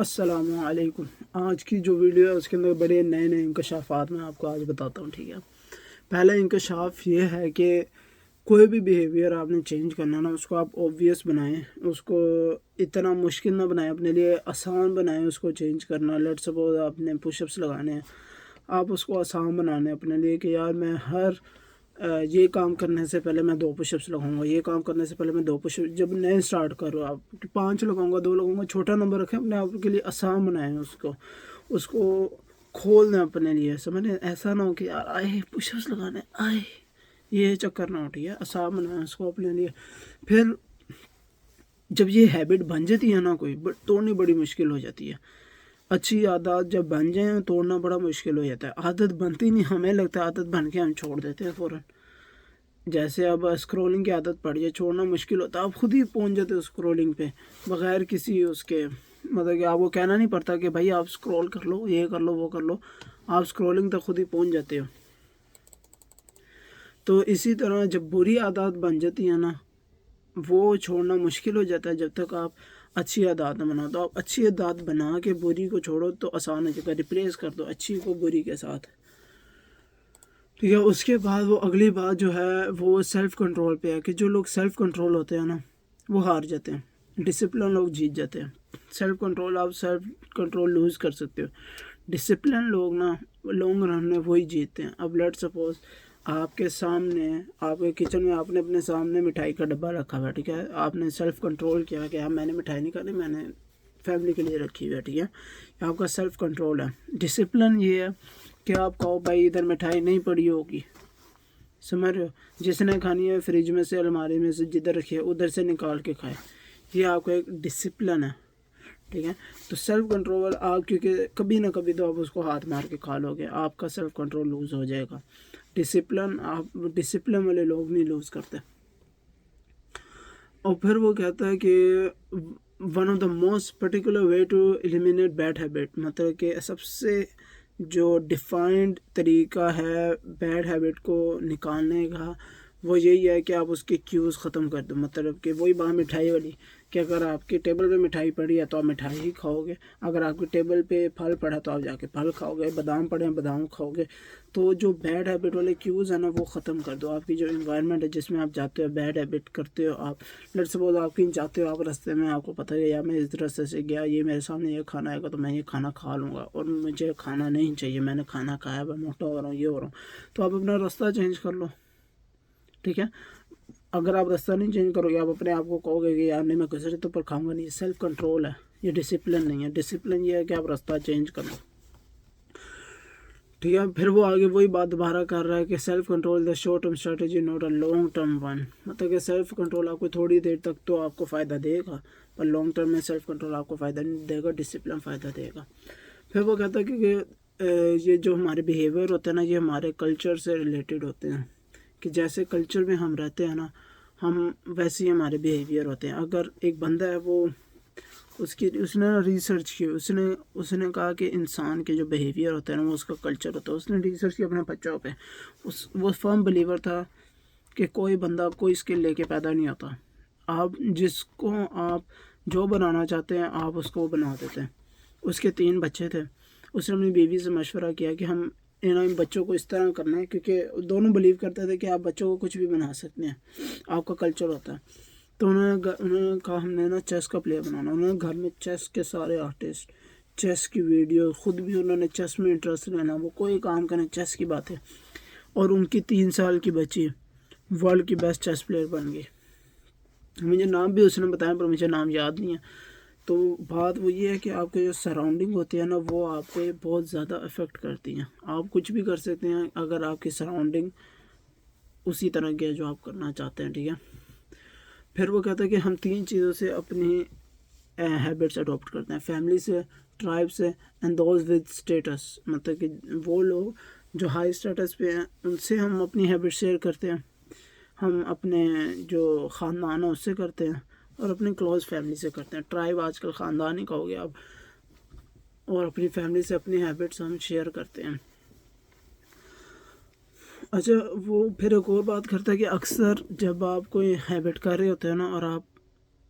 السلام علیکم۔ آج کی جو ویڈیو ہے اس کے اندر بڑے نئے نئے انکشافات میں آپ کو آج بتاتا ہوں، ٹھیک ہے۔ پہلا انکشاف یہ ہے کہ کوئی بھی بیہیویئر آپ نے چینج کرنا نا، اس کو آپ اوبویس بنائیں، اس کو اتنا مشکل نہ بنائیں، اپنے لیے آسان بنائیں اس کو چینج کرنا۔ لیٹ سپوز آپ نے پش اپس لگانے ہیں، آپ اس کو آسان بنانے اپنے لیے کہ یار میں یہ کام کرنے سے پہلے میں 2 پش اپس لگاؤں گا، یہ کام کرنے سے پہلے میں 2 پش اپس، جب نئے سٹارٹ کرو آپ 5 لگاؤں گا، 2 لگاؤں گا، چھوٹا نمبر رکھیں، اپنے آپ کے لیے آسان بنائیں، اس کو کھول دیں اپنے لیے، سمجھیں۔ ایسا نہ ہو کہ یار آئے پش اپس لگانے آئے، یہ چکر نہ ہو، ٹھیک ہے۔ آسان بنائیں اس کو اپنے لیے۔ پھر جب یہ ہیبٹ بن جاتی ہے نا کوئی، توڑنی بڑی مشکل ہو جاتی ہے۔ اچھی عادات جب بن جائیں توڑنا بڑا مشکل ہو جاتا ہے۔ عادت بنتی نہیں، ہمیں لگتا ہے عادت بن کے ہم چھوڑ دیتے ہیں فوراً۔ جیسے اب اسکرولنگ کی عادت پڑ جائے، چھوڑنا مشکل ہوتا ہے، آپ خود ہی پہنچ جاتے ہو اسکرولنگ پہ بغیر کسی اس کے، مطلب کہ آپ کو کہنا نہیں پڑتا کہ بھائی آپ اسکرول کر لو، یہ کر لو، وہ کر لو، آپ اسکرولنگ تک خود ہی پہنچ جاتے ہو۔ تو اسی طرح جب بری عادات بن جاتی ہیں نا، وہ چھوڑنا مشکل ہو جاتا ہے جب تک آپ اچھی عادات نہ بناؤ۔ تو آپ اچھی عادات بنا کے بری کو چھوڑو تو آسان ہو جائے گا، ریپلیس کر دو اچھی کو بری کے ساتھ، ٹھیک ہے۔ اس کے بعد وہ اگلی بات جو ہے وہ سیلف کنٹرول پہ ہے، کہ جو لوگ سیلف کنٹرول ہوتے ہیں نا وہ ہار جاتے ہیں، ڈسپلن لوگ جیت جاتے ہیں۔ سیلف کنٹرول، آپ سیلف کنٹرول لوز کر سکتے ہو، ڈسپلن لوگ نا لانگ رن میں وہی جیتتے ہیں۔ اب لیٹ سپوز آپ کے سامنے، آپ کے کچن میں آپ نے اپنے سامنے مٹھائی کا ڈبہ رکھا ہوا ہے، ٹھیک ہے۔ آپ نے سیلف کنٹرول کیا کہ میں نے مٹھائی نہیں کھانی، میں نے فیملی کے لیے رکھی ہوئی ہے، ٹھیک ہے۔ یہ آپ کا سیلف کنٹرول ہے۔ ڈسپلن یہ ہے کہ آپ کہو بھائی ادھر مٹھائی نہیں پڑی ہوگی، سمجھ رہے ہو، جس نے کھانی ہے فریج میں سے، الماری میں سے، جدھر رکھی ہے ادھر سے نکال کے کھائے، یہ آپ کا ایک ڈسپلن ہے، ٹھیک ہے۔ تو سیلف کنٹرول آپ، کیونکہ کبھی نہ کبھی تو آپ اس کو ہاتھ مار کے کھا لو گے، آپ کا سیلف کنٹرول لوز ہو جائے گا۔ ڈسپلن، آپ ڈسپلن والے لوگ نہیں لوز کرتے۔ اور پھر وہ کہتا ہے کہ one of the most particular way to eliminate bad habit, مطلب کہ سب سے جو ڈیفائنڈ طریقہ ہے بیڈ ہیبٹ کو نکالنے کا، وہ یہی ہے کہ آپ اس کے کیوز ختم کر دو۔ مطلب کہ وہی بات مٹھائی والی، کہ اگر آپ کی ٹیبل پہ مٹھائی پڑی ہے تو آپ مٹھائی ہی کھاؤ گے، اگر آپ کی ٹیبل پہ پھل پڑا تو آپ جا کے پھل کھاؤ گے، بادام پڑے ہیں بادام کھاؤ گے۔ تو جو بیڈ ہیبٹ والے کیوز ہیں نا وہ ختم کر دو۔ آپ کی جو انوائرمنٹ ہے جس میں آپ جاتے ہو، بیڈ ہیبٹ کرتے ہو آپ، لیٹ سپوز آپ کہیں جاتے ہو، آپ راستے میں آپ کو پتہ ہے یا میں اس راستے سے گیا، یہ میرے سامنے یہ کھانا آئے گا تو میں یہ کھانا کھا لوں گا، اور مجھے کھانا نہیں چاہیے، میں نے کھانا کھایا، میں موٹا ہو رہا ہوں، یہ ہو رہا ہوں، تو آپ اپنا راستہ چینج کر لو، ٹھیک ہے۔ اگر آپ راستہ نہیں چینج کرو گے، آپ اپنے آپ کو کہو گے کہ یار نہیں میں گزرے تو پر کھاؤں گا نہیں، یہ سیلف کنٹرول ہے، یہ ڈسپلن نہیں ہے۔ ڈسپلن یہ ہے کہ آپ راستہ چینج کر لو، ٹھیک ہے۔ پھر وہ آگے وہی بات دوبارہ کر رہا ہے کہ self control the short term strategy not a long term one, مطلب کہ سیلف کنٹرول آپ کو تھوڑی دیر تک تو آپ کو فائدہ دے گا، پر لانگ ٹرم میں سیلف کنٹرول آپ کو فائدہ نہیں دے گا، ڈسپلن فائدہ دے گا۔ پھر وہ کہتا ہے کہ یہ جو ہمارے بیہیویئر ہوتے ہیں نا، یہ ہمارے کلچر سے ریلیٹڈ ہوتے ہیں، کہ جیسے کلچر میں ہم رہتے ہیں نا، ہم ویسے ہی ہمارے بیہیویئر ہوتے ہیں۔ اگر ایک بندہ ہے وہ اس نے ریسرچ کی، اس نے کہا کہ انسان کے جو بیہیویئر ہوتا ہے نا وہ اس کا کلچر ہوتا ہے۔ اس نے ریسرچ کی اپنے بچوں پہ، وہ فرم بلیور تھا کہ کوئی بندہ کوئی اسکل لے کے پیدا نہیں ہوتا، آپ جس کو آپ جو بنانا چاہتے ہیں آپ اس کو بنا دیتے ہیں۔ اس کے 3 بچے تھے، اس نے اپنی بیوی سے مشورہ کیا کہ ہم ان بچوں کو اس طرح کرنا ہے، کیونکہ دونوں بلیو کرتے تھے کہ آپ بچوں کو کچھ بھی بنا سکتے ہیں، آپ کا کلچر ہوتا ہے۔ تو انہوں نے کہا ہم نے نا چیس کا پلیئر بنانا۔ انہوں نے گھر میں چیس کے سارے آرٹسٹ، چیس کی ویڈیو، خود بھی انہوں نے چیس میں انٹرسٹ لینا، وہ کوئی کام کریں چیس کی بات ہے، اور ان کی 3 سال کی بچی ورلڈ کی بیسٹ چیس پلیئر بن گئی۔ مجھے نام بھی اس نے بتایا پر مجھے نام یاد نہیں ہے۔ تو بات وہ یہ ہے کہ آپ کے جو سراؤنڈنگ ہوتی ہے نا وہ آپ پہ بہت زیادہ افیکٹ کرتی ہیں۔ آپ کچھ بھی کر سکتے ہیں اگر آپ کی سراؤنڈنگ اسی طرح کی ہے جو آپ کرنا چاہتے ہیں، ٹھیک ہے۔ پھر وہ کہتا ہے کہ ہم 3 چیزوں سے اپنی ہیبٹس اڈاپٹ کرتے ہیں، فیملی سے، ٹرائب سے، اینڈ دوز ود اسٹیٹس، مطلب کہ وہ لوگ جو ہائی اسٹیٹس پہ ہیں ان سے ہم اپنی ہیبٹ شیئر کرتے ہیں، ہم اپنے جو خاندان ہے اس سے کرتے ہیں، اور اپنے کلوز فیملی سے کرتے ہیں۔ ٹرائب آج کل خاندان ہی کہو گے آپ، اور اپنی فیملی سے اپنی ہیبٹس ہم شیئر کرتے ہیں۔ اچھا، وہ پھر ایک اور بات کرتا ہے کہ اکثر جب آپ کوئی ہیبٹ کر رہے ہوتے ہیں نا اور آپ